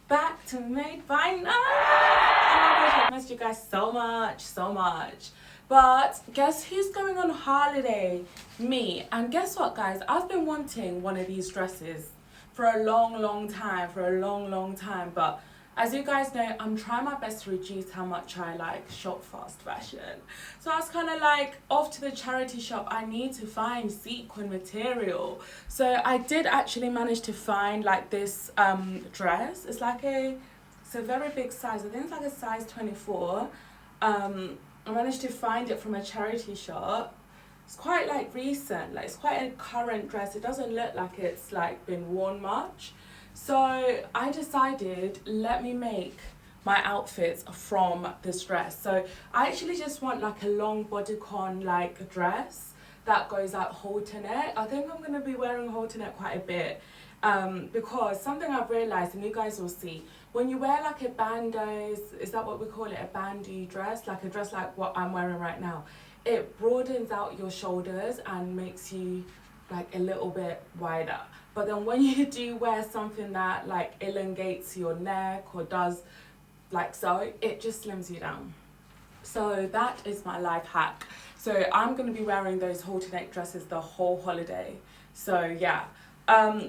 back to Made by Night. Oh my gosh, I've missed you guys so much. But guess who's going on holiday? Me. And guess what, guys? I've been wanting one of these dresses for a long time. But as you guys know, I'm trying my best to reduce how much I like shop fast fashion. So I was kind of like, off to the charity shop, I need to find sequin material. So I did actually manage to find like this dress. It's a very big size. I think it's like a size 24. I managed to find it from a charity shop. It's quite like recent, like it's quite a current dress. It doesn't look like it's like been worn much. So I decided, let me make my outfits from this dress. So I actually just want like a long bodycon like dress that goes out halter neck. I think I'm gonna be wearing halter neck quite a bit. Because something I've realised, and you guys will see, when you wear like a bandeau, is that what we call it, a bandeau dress, like a dress like what I'm wearing right now, it broadens out your shoulders and makes you like a little bit wider. But then when you do wear something that like elongates your neck or does like so, it just slims you down. So that is my life hack. So I'm going to be wearing those halter neck dresses the whole holiday. So yeah,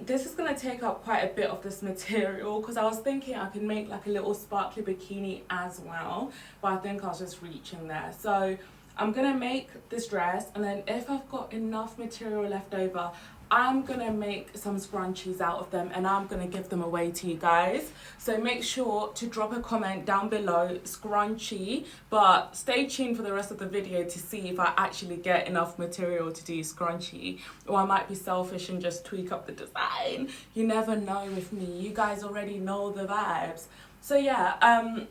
this is going to take up quite a bit of this material because I was thinking I could make like a little sparkly bikini as well, but I think I was just reaching there. So I'm going to make this dress, and then if I've got enough material left over, I'm going to make some scrunchies out of them and I'm going to give them away to you guys. So make sure to drop a comment down below, scrunchie, but stay tuned for the rest of the video to see if I actually get enough material to do scrunchie, or I might be selfish and just tweak up the design. You never know with me. You guys already know the vibes. So yeah,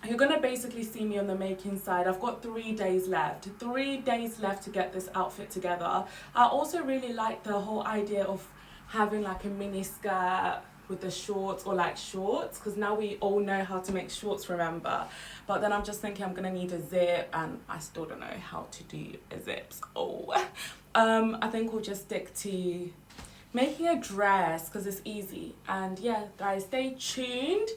you're gonna basically see me on the making side. I've got 3 days left. 3 days left to get this outfit together. I also really like the whole idea of having like a mini skirt with the shorts, or like shorts, because now we all know how to make shorts, remember. But then I'm just thinking I'm gonna need a zip, and I still don't know how to do a zip. So I think we'll just stick to making a dress because it's easy. And yeah, guys, stay tuned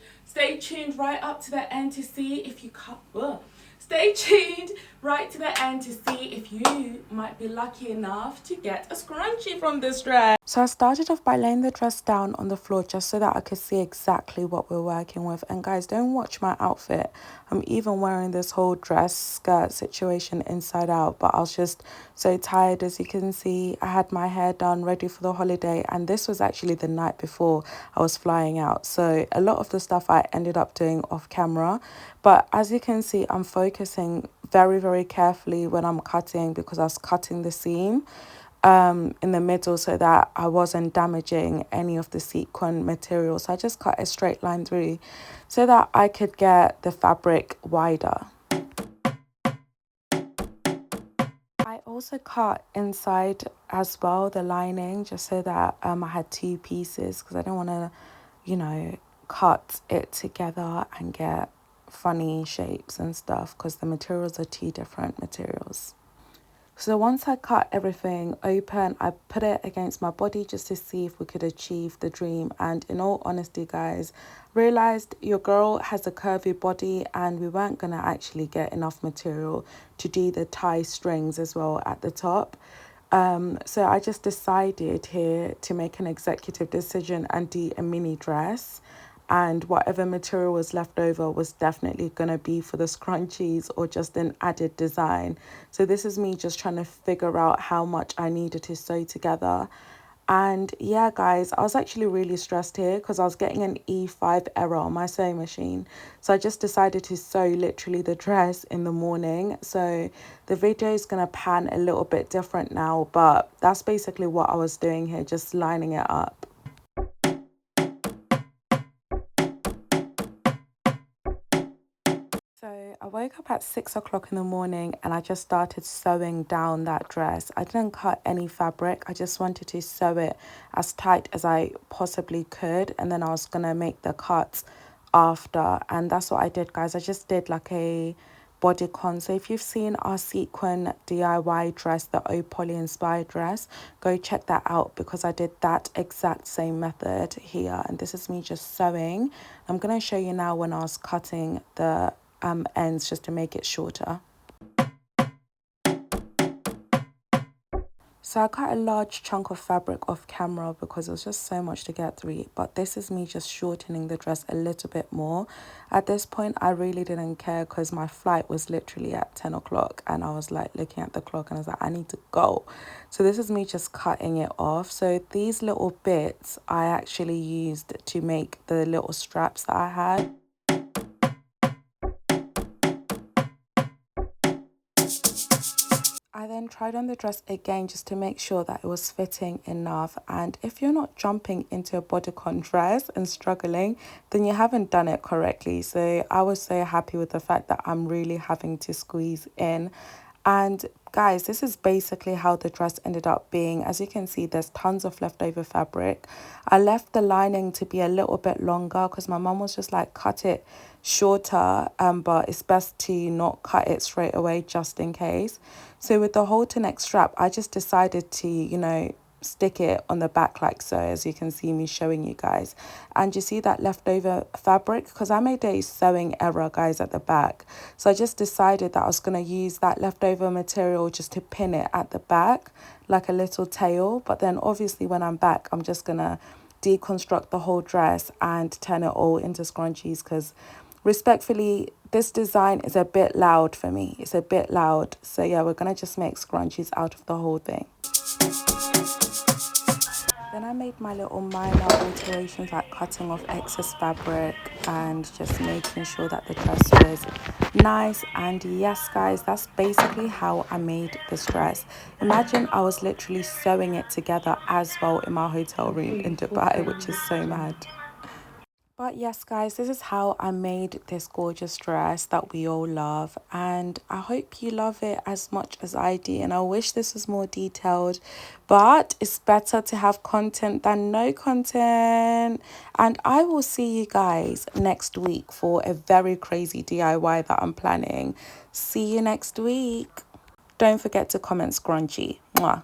right up to the end to see if you can't stay tuned right to the end to see if you might be lucky enough to get a scrunchie from this dress. So I started off by laying the dress down on the floor just so that I could see exactly what we're working with. And guys, don't watch my outfit. I'm even wearing this whole dress skirt situation inside out, but I was just so tired. As you can see, I had my hair done ready for the holiday, and this was actually the night before I was flying out. So a lot of the stuff I ended up doing off camera, but as you can see, I'm focusing very carefully when I'm cutting, because I was cutting the seam in the middle so that I wasn't damaging any of the sequin material. So I just cut a straight line through so that I could get the fabric wider. I also cut inside as well, the lining, just so that I had 2 pieces, because I don't want to, cut it together and get funny shapes and stuff, because the materials are 2 different materials. So once I cut everything open, I put it against my body just to see if we could achieve the dream. And in all honesty, guys, realized your girl has a curvy body and we weren't going to actually get enough material to do the tie strings as well at the top. So I just decided here to make an executive decision and do a mini dress. And whatever material was left over was definitely going to be for the scrunchies or just an added design. So this is me just trying to figure out how much I needed to sew together. And yeah, guys, I was actually really stressed here because I was getting an E5 error on my sewing machine. So I just decided to sew literally the dress in the morning. So the video is going to pan a little bit different now, but that's basically what I was doing here, just lining it up. So I woke up at 6 o'clock in the morning and I just started sewing down that dress. I didn't cut any fabric. I just wanted to sew it as tight as I possibly could. And then I was going to make the cuts after. And that's what I did, guys. I just did like a bodycon. So if you've seen our sequin DIY dress, the O Poly inspired dress, go check that out because I did that exact same method here. And this is me just sewing. I'm going to show you now when I was cutting the ends just to make it shorter. So I cut a large chunk of fabric off camera because it was just so much to get through. But this is me just shortening the dress a little bit more. At this point, I really didn't care because my flight was literally at 10 o'clock. And I was like looking at the clock and I was like, I need to go. So this is me just cutting it off. So these little bits I actually used to make the little straps that I had. I then tried on the dress again just to make sure that it was fitting enough. And if you're not jumping into a bodycon dress and struggling, then you haven't done it correctly. So I was so happy with the fact that I'm really having to squeeze in. And guys, this is basically how the dress ended up being. As you can see, there's tons of leftover fabric. I left the lining to be a little bit longer because my mum was just like, cut it shorter, but it's best to not cut it straight away just in case. So with the halter neck strap, I just decided to, you know, stick it on the back like so, as you can see me showing you guys. And you see that leftover fabric, because I made a sewing error, guys, at the back. So I just decided that I was going to use that leftover material just to pin it at the back like a little tail. But then obviously when I'm back, I'm just going to deconstruct the whole dress and turn it all into scrunchies, because respectfully, this design is a bit loud for me. It's a bit loud. So yeah, we're going to just make scrunchies out of the whole thing. Then I made my little minor alterations, like cutting off excess fabric and just making sure that the dress was nice. And yes, guys, that's basically how I made this dress. Imagine I was literally sewing it together as well in my hotel room in Dubai, which is so mad. But yes, guys, this is how I made this gorgeous dress that we all love. And I hope you love it as much as I do. And I wish this was more detailed. But it's better to have content than no content. And I will see you guys next week for a very crazy DIY that I'm planning. See you next week. Don't forget to comment scrunchy. Mwah.